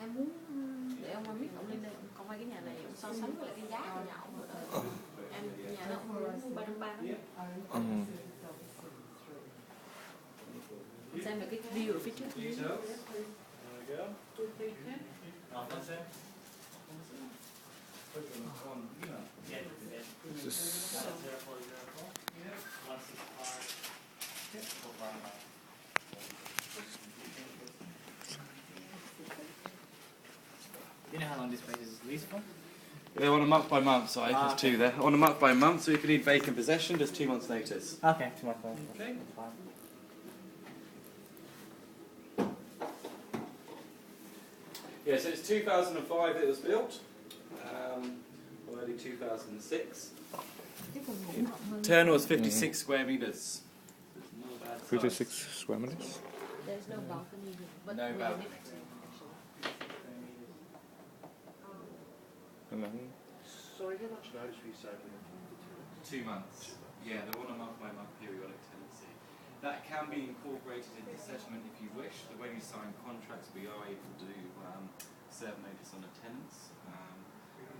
Em muốn để ông Amit ông lên đây ông coi cái nhà này ông so sánh với lại cái giá của nhà ông ở em nhà nó ông muốn 350 đó. Xem được cái view ở phía trước. Do you know how long this place is leased for? They're on a month by month, sorry, there's two there. On a month by month, so if you need vacant possession, just 2 months' notice. Okay, 2 months. Okay. That's fine. Yeah, so it's 2005 that it was built, or early 2006. Turner was 56 square metres. Not a bad size. 56 square meters. There's no balcony here, but No we balcony. live actually. And then Sorry, how much notice were you saving? 2 months. Yeah, they're on a month by month periodic tenancy. That can be incorporated into settlement if you wish. The way you sign contracts, we are able to serve notice on the tenants.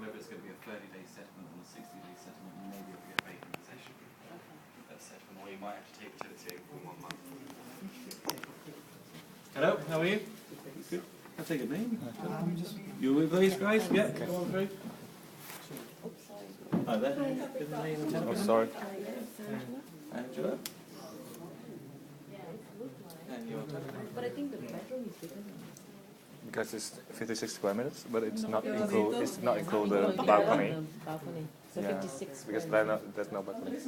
Whether it's going to be a 30-day settlement or a 60-day settlement, you may be able to get vacant possession. That settlement, or you might have to take tenancy over for 1 month. Hello, how are you? Good. I'll take a name. You with these guys? Yeah, come on through. Hi there. Give the name and oh, telephone. sorry. Angela. And your telephone. But I think the bedroom is bigger than Because it's 56 square meters, but it's not include the the balcony. balcony. So Yeah, 56 because square there's no balcony. meters.